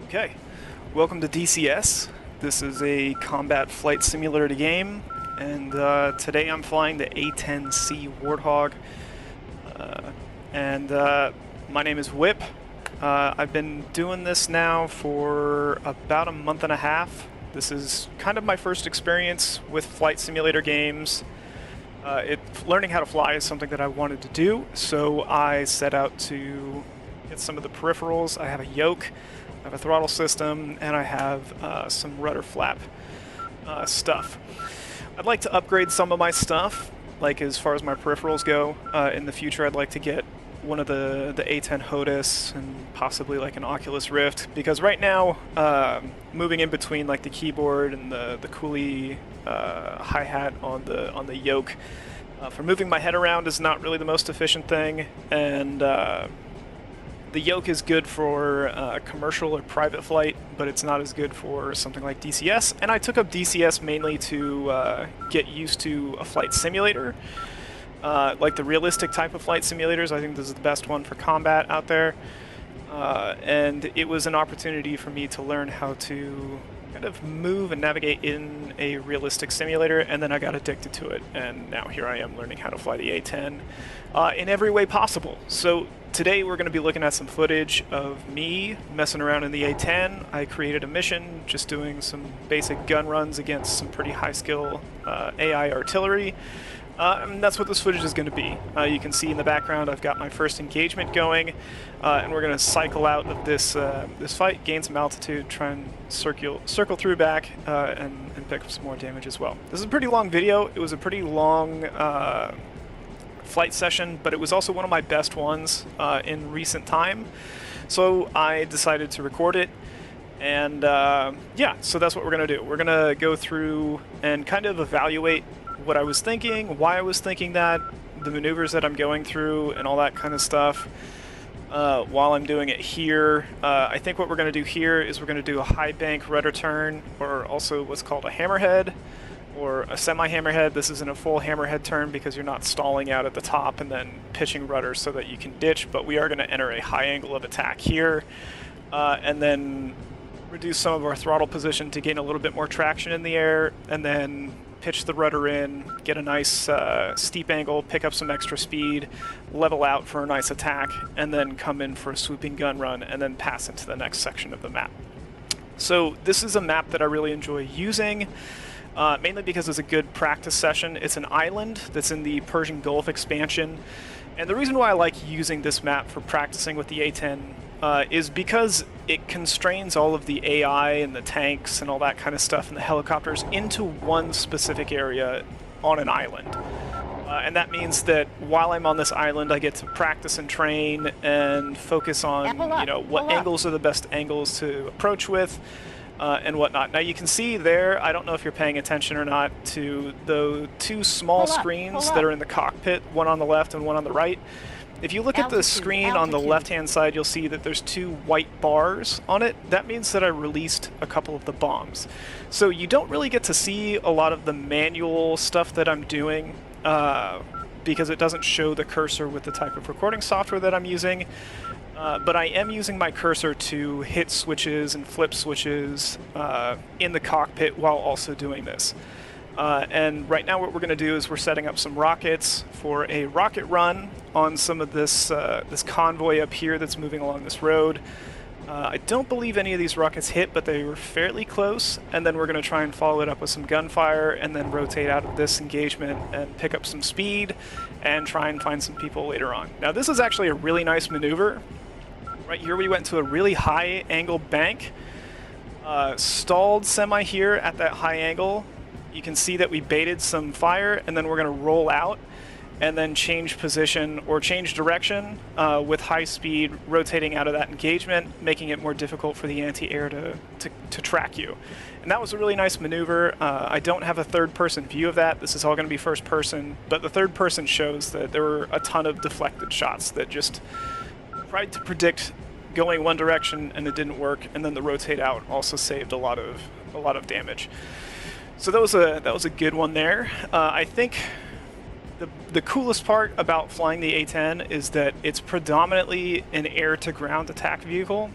Okay, welcome to DCS. This is a combat flight simulator game, and today I'm flying the A-10C Warthog. My name is Whip. I've been doing this now for about a month and a half. This is kind of my first experience with flight simulator games. Learning how to fly is something that I wanted to do, so I set out to get some of the peripherals. I have a yoke, I have a throttle system, and I have some rudder flap stuff. I'd like to upgrade some of my stuff, like as far as my peripherals go. In the future, I'd like to get one of the A10 HOTAS and possibly like an Oculus Rift, because right now, moving in between like the keyboard and the Coolie hi-hat on the yoke, for moving my head around is not really the most efficient thing, and the yoke is good for commercial or private flight, but it's not as good for something like DCS. And I took up DCS mainly to get used to a flight simulator, like the realistic type of flight simulators. I think this is the best one for combat out there. And it was an opportunity for me to learn how to kind of move and navigate in a realistic simulator, and then I got addicted to it, and now here I am learning how to fly the A-10 in every way possible. So today we're going to be looking at some footage of me messing around in the A-10. I created a mission just doing some basic gun runs against some pretty high skill AI artillery. And that's what this footage is going to be. You can see in the background I've got my first engagement going, and we're going to cycle out of this fight, gain some altitude, try and circle through back, and pick up some more damage as well. This is a pretty long video. It was a pretty long flight session, but it was also one of my best ones in recent time. So I decided to record it. And yeah, so that's what we're going to do. We're going to go through and kind of evaluate what I was thinking, why I was thinking that, the maneuvers that I'm going through, and all that kind of stuff while I'm doing it here. I think what we're going to do here is we're going to do a high bank rudder turn, or also what's called a hammerhead, or a semi-hammerhead. This isn't a full hammerhead turn because you're not stalling out at the top and then pitching rudder so that you can ditch, but we are going to enter a high angle of attack here, and then reduce some of our throttle position to gain a little bit more traction in the air, and then pitch the rudder in, get a nice steep angle, pick up some extra speed, level out for a nice attack, and then come in for a swooping gun run, and then pass into the next section of the map. So this is a map that I really enjoy using, mainly because it's a good practice session. It's an island that's in the Persian Gulf expansion, and the reason why I like using this map for practicing with the A-10 is because it constrains all of the AI and the tanks and all that kind of stuff and the helicopters into one specific area on an island. And that means that while I'm on this island, I get to practice and train and focus on, what angles are the best angles to approach with and whatnot. Now you can see there, I don't know if you're paying attention or not, to the two small screens that are in the cockpit, one on the left and one on the right. If you look at the screen on the left-hand side, you'll see that there's two white bars on it. That means that I released a couple of the bombs. So you don't really get to see a lot of the manual stuff that I'm doing because it doesn't show the cursor with the type of recording software that I'm using. But I am using my cursor to hit switches and flip switches in the cockpit while also doing this. And right now what we're going to do is we're setting up some rockets for a rocket run on some of this this convoy up here that's moving along this road. I don't believe any of these rockets hit, but they were fairly close, and then we're going to try and follow it up with some gunfire and then rotate out of this engagement and pick up some speed and try and find some people later on. Now this is actually a really nice maneuver. Right here we went to a really high angle bank, stalled semi here at that high angle. You can see that we baited some fire, and then we're going to roll out and then change position or change direction with high speed, rotating out of that engagement, making it more difficult for the anti-air to track you. And that was a really nice maneuver. I don't have a third-person view of that. This is all going to be first-person, but the third person shows that there were a ton of deflected shots that just tried to predict going one direction and it didn't work, and then the rotate out also saved a lot of damage. So that was a good one there. I think the coolest part about flying the A-10 is that it's predominantly an air-to-ground attack vehicle.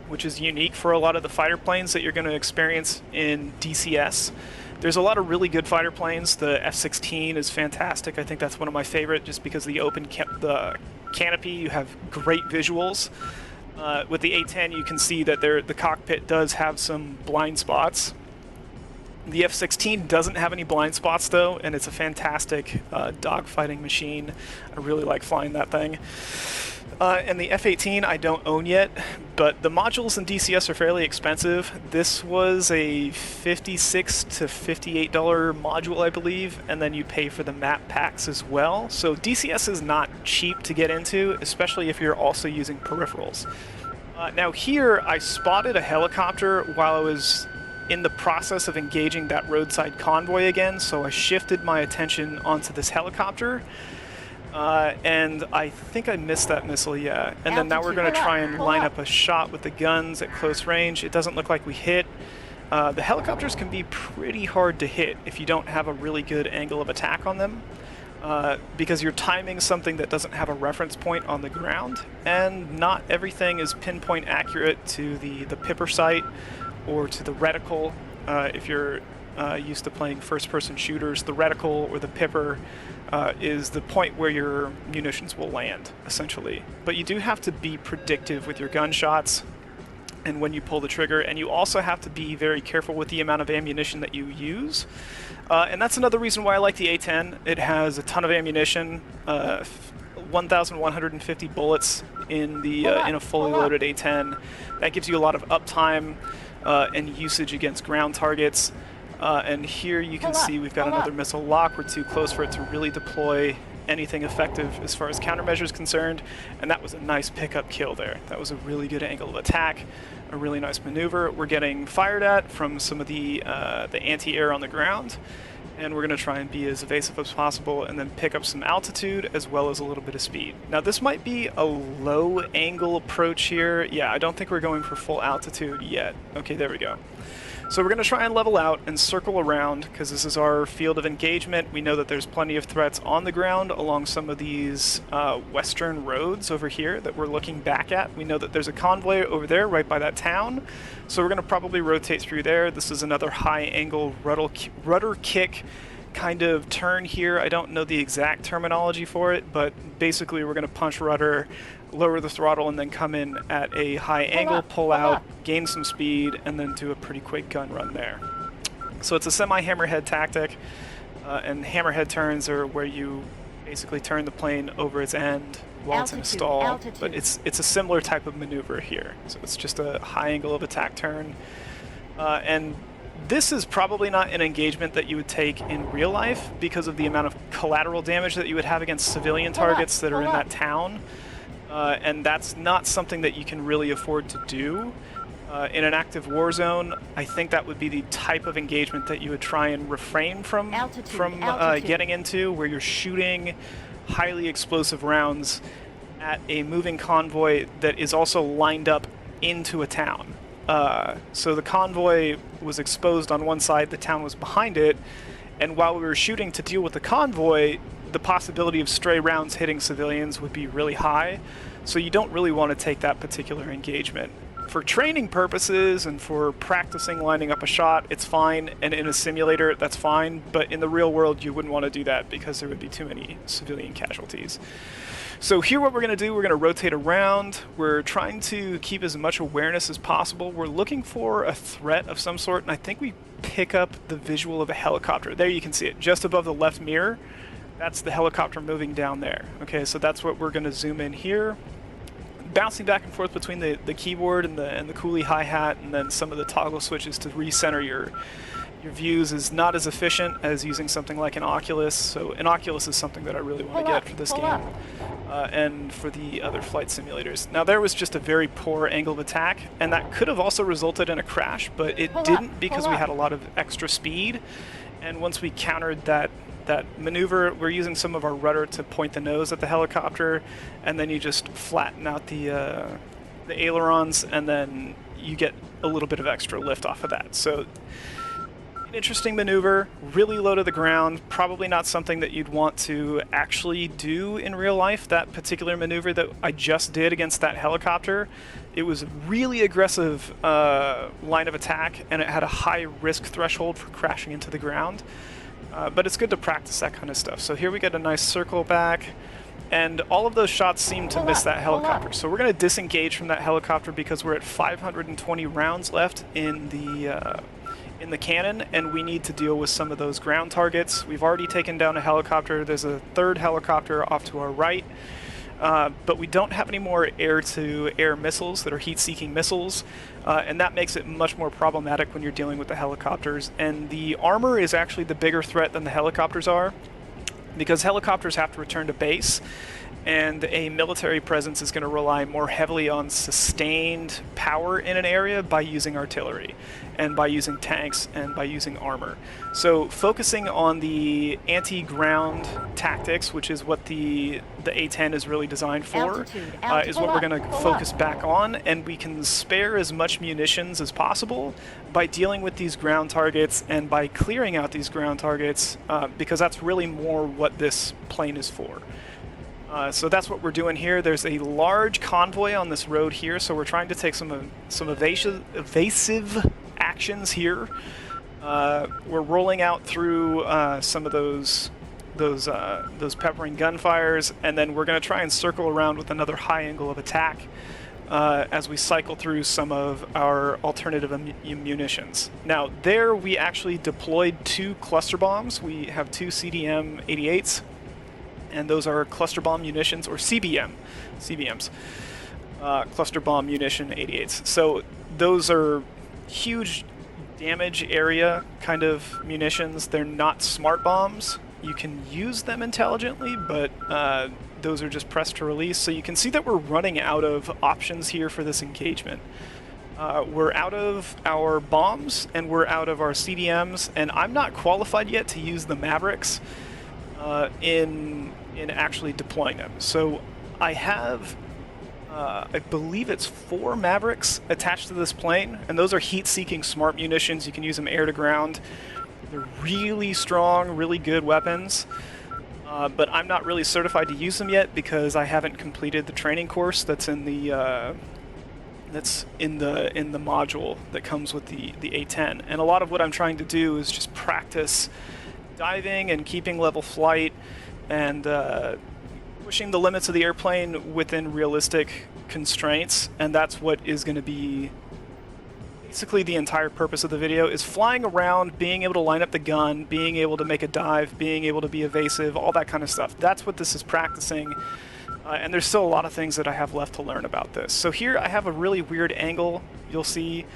which is unique for a lot of the fighter planes that you're going to experience in DCS. There's a lot of really good fighter planes. The F-16 is fantastic. I think that's one of my favorite just because of the open the canopy. You have great visuals. With the A-10, you can see that the cockpit does have some blind spots. The F-16 doesn't have any blind spots, though, and it's a fantastic dogfighting machine. I really like flying that thing. And the F-18 I don't own yet, but the modules in DCS are fairly expensive. This was a $56 to $58 module, I believe, and then you pay for the map packs as well. So DCS is not cheap to get into, especially if you're also using peripherals. Now here, I spotted a helicopter while I was in the process of engaging that roadside convoy again, so I shifted my attention onto this helicopter. And I think I missed that missile, yeah. And then now we're going to try and line up a shot with the guns at close range. It doesn't look like we hit. The helicopters can be pretty hard to hit if you don't have a really good angle of attack on them, because you're timing something that doesn't have a reference point on the ground, and not everything is pinpoint accurate to the Pipper sight or to the reticle. If you're used to playing first-person shooters, the reticle or the Pipper is the point where your munitions will land, essentially. But you do have to be predictive with your gunshots and when you pull the trigger, and you also have to be very careful with the amount of ammunition that you use. And that's another reason why I like the A-10. It has a ton of ammunition, 1,150 bullets in a fully loaded A-10. That gives you a lot of uptime and usage against ground targets. And here you can see we've got another missile lock. We're too close for it to really deploy anything effective as far as countermeasure is concerned. And that was a nice pickup kill there. That was a really good angle of attack, a really nice maneuver. We're getting fired at from some of the anti-air on the ground. And we're going to try and be as evasive as possible and then pick up some altitude as well as a little bit of speed. Now this might be a low angle approach here. Yeah, I don't think we're going for full altitude yet. Okay, there we go. So we're going to try and level out and circle around because this is our field of engagement. We know that there's plenty of threats on the ground along some of these western roads over here that we're looking back at. We know that there's a convoy over there right by that town. So we're going to probably rotate through there. This is another high angle rudder kick kind of turn here. I don't know the exact terminology for it, but basically we're going to punch rudder, lower the throttle, and then come in at a high angle, pull out, gain some speed, and then do a pretty quick gun run there. So it's a semi-hammerhead tactic, and hammerhead turns are where you basically turn the plane over its end while it's in a stall, but it's a similar type of maneuver here. So it's just a high angle of attack turn, and this is probably not an engagement that you would take in real life because of the amount of collateral damage that you would have against civilian targets that are in that town. And that's not something that you can really afford to do. In an active war zone, I think that would be the type of engagement that you would try and refrain from getting into, where you're shooting highly explosive rounds at a moving convoy that is also lined up into a town. So the convoy was exposed on one side, the town was behind it, and while we were shooting to deal with the convoy, the possibility of stray rounds hitting civilians would be really high, so you don't really want to take that particular engagement. For training purposes and for practicing lining up a shot, it's fine, and in a simulator, that's fine, but in the real world, you wouldn't want to do that because there would be too many civilian casualties. So here what we're going to do, we're going to rotate around. We're trying to keep as much awareness as possible. We're looking for a threat of some sort, and I think we pick up the visual of a helicopter. There you can see it, just above the left mirror. That's the helicopter moving down there. Okay, so that's what we're going to zoom in here. Bouncing back and forth between the keyboard and the Coolie hi-hat and then some of the toggle switches to recenter your views is not as efficient as using something like an Oculus. So an Oculus is something that I really want to get for this game and for the other flight simulators. Now there was just a very poor angle of attack, and that could have also resulted in a crash, but it didn't because we had a lot of extra speed. And once we countered that maneuver, we're using some of our rudder to point the nose at the helicopter, and then you just flatten out the ailerons, and then you get a little bit of extra lift off of that. So an interesting maneuver, really low to the ground, probably not something that you'd want to actually do in real life. That particular maneuver that I just did against that helicopter it was a really aggressive line of attack, and it had a high risk threshold for crashing into the ground. But it's good to practice that kind of stuff. So here we get a nice circle back, and all of those shots seem to miss that helicopter. So we're going to disengage from that helicopter because we're at 520 rounds left in the cannon, and we need to deal with some of those ground targets. We've already taken down a helicopter. There's a third helicopter off to our right. But we don't have any more air-to-air missiles that are heat-seeking missiles, and that makes it much more problematic when you're dealing with the helicopters. And the armor is actually the bigger threat than the helicopters are, because helicopters have to return to base, and a military presence is going to rely more heavily on sustained power in an area by using artillery, and by using tanks, and by using armor. So focusing on the anti-ground tactics, which is what the A-10 is really designed for, is what we're going to focus back on, and we can spare as much munitions as possible by dealing with these ground targets and by clearing out these ground targets, because that's really more what this plane is for. So that's what we're doing here. There's a large convoy on this road here, so we're trying to take some evasive actions here. We're rolling out through some of those peppering gunfires, and then we're going to try and circle around with another high angle of attack as we cycle through some of our alternative munitions. Now, there we actually deployed 2 cluster bombs. We have 2 CDM-88s. And those are cluster bomb munitions, or CBMs, cluster bomb munition 88s. So those are huge damage area kind of munitions. They're not smart bombs. You can use them intelligently, but those are just pressed to release. So you can see that we're running out of options here for this engagement. We're out of our bombs, and we're out of our CDMs, and I'm not qualified yet to use the Mavericks in actually deploying them. So I have, I believe it's 4 Mavericks attached to this plane, and those are heat-seeking smart munitions. You can use them air to ground. They're really strong, really good weapons, but I'm not really certified to use them yet because I haven't completed the training course that's in the module that comes with the A-10. And a lot of what I'm trying to do is just practice diving and keeping level flight, and pushing the limits of the airplane within realistic constraints, and that's what is going to be basically the entire purpose of the video, is flying around, being able to line up the gun, being able to make a dive, being able to be evasive, all that kind of stuff. That's what this is practicing, and there's still a lot of things that I have left to learn about this. So here I have a really weird angle you'll see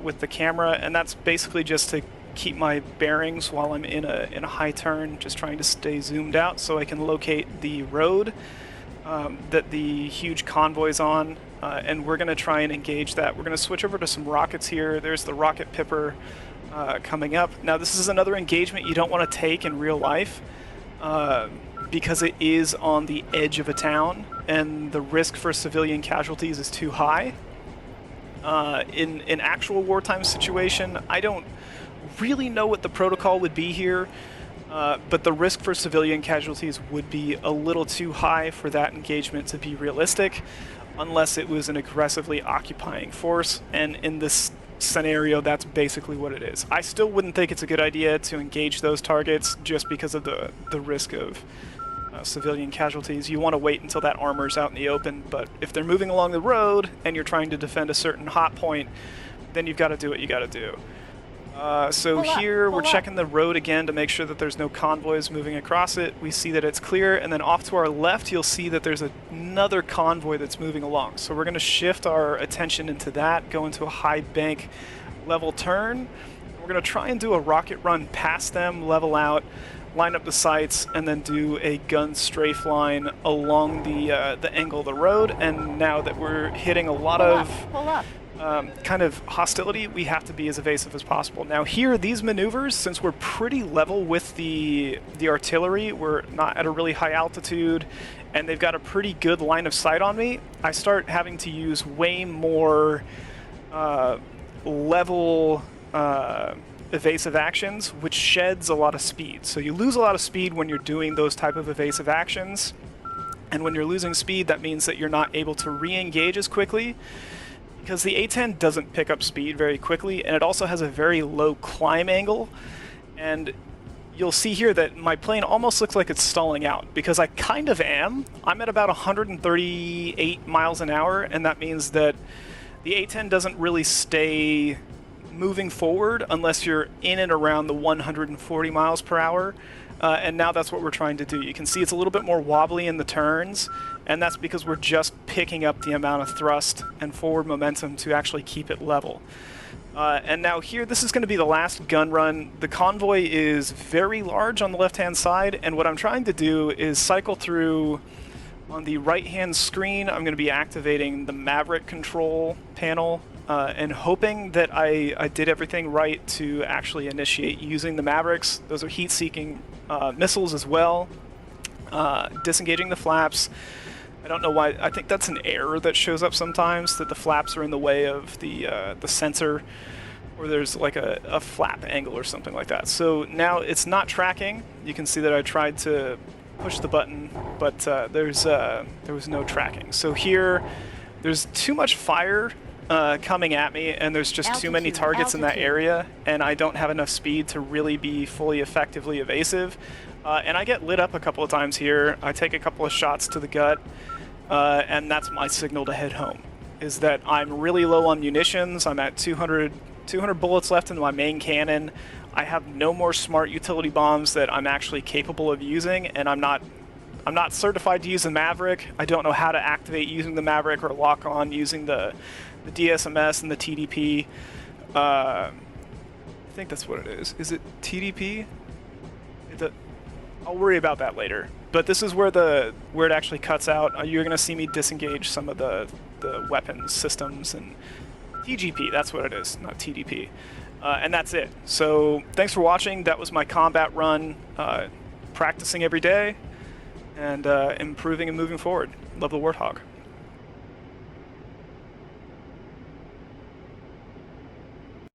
with the camera, and that's basically just to keep my bearings while I'm in a high turn, just trying to stay zoomed out so I can locate the road that the huge convoy's on, and we're going to try and engage that. We're going to switch over to some rockets here. There's the rocket Pipper coming up. Now this is another engagement you don't want to take in real life because it is on the edge of a town, and the risk for civilian casualties is too high. In an actual wartime situation, I don't really know what the protocol would be here, but the risk for civilian casualties would be a little too high for that engagement to be realistic, unless it was an aggressively occupying force, and in this scenario, that's basically what it is. I still wouldn't think it's a good idea to engage those targets just because of the risk of civilian casualties. You want to wait until that armor's out in the open, but if they're moving along the road and you're trying to defend a certain hot point, then you've got to do what you got to do. So here we're checking the road again to make sure that there's no convoys moving across it. We see that it's clear, and then off to our left you'll see that there's another convoy that's moving along. So we're going to shift our attention into that, go into a high bank level turn. We're going to try and do a rocket run past them, level out, line up the sights, and then do a gun strafe line along the angle of the road. And now that we're hitting a lot of kind of hostility, we have to be as evasive as possible. Now here, these maneuvers, since we're pretty level with the artillery, we're not at a really high altitude, and they've got a pretty good line of sight on me, I start having to use way more level evasive actions, which sheds a lot of speed. So you lose a lot of speed when you're doing those type of evasive actions, And when you're losing speed, that means that you're not able to re-engage as quickly, because the A10 doesn't pick up speed very quickly, and it also has a very low climb angle. And you'll see here that my plane almost looks like it's stalling out, because I kind of am. I'm at about 138 miles an hour, and that means that the A10 doesn't really stay moving forward unless you're in and around the 140 miles per hour. And now that's what we're trying to do. You can see it's a little bit more wobbly in the turns, and that's because we're just picking up the amount of thrust and forward momentum to actually keep it level. And now here, this is going to be the last gun run. The convoy is very large on the left-hand side, and what I'm trying to do is cycle through. On the right-hand screen, I'm going to be activating the Maverick control panel, and hoping that I did everything right to actually initiate using the Mavericks. Those are heat-seeking missiles as well. Disengaging the flaps. I don't know why. I think that's an error that shows up sometimes, that the flaps are in the way of the sensor, or there's like a flap angle or something like that. So now it's not tracking. You can see that I tried to push the button, but there was no tracking. So here, there's too much fire coming at me, and there's just too many targets in that area, and I don't have enough speed to really be fully effectively evasive. And I get lit up a couple of times here. I take a couple of shots to the gut, and that's my signal to head home, is that I'm really low on munitions. I'm at 200 bullets left in my main cannon. I have no more smart utility bombs that I'm actually capable of using, and I'm not certified to use the Maverick. I don't know how to activate using the Maverick or lock on using the DSMS and the TDP. I think that's what it is. Is it TDP? I'll worry about that later. But this is where it actually cuts out. You're going to see me disengage some of the weapons systems, and TGP, that's what it is, not TDP. And that's it. So thanks for watching. That was my combat run, practicing every day and improving and moving forward. Love the Warthog.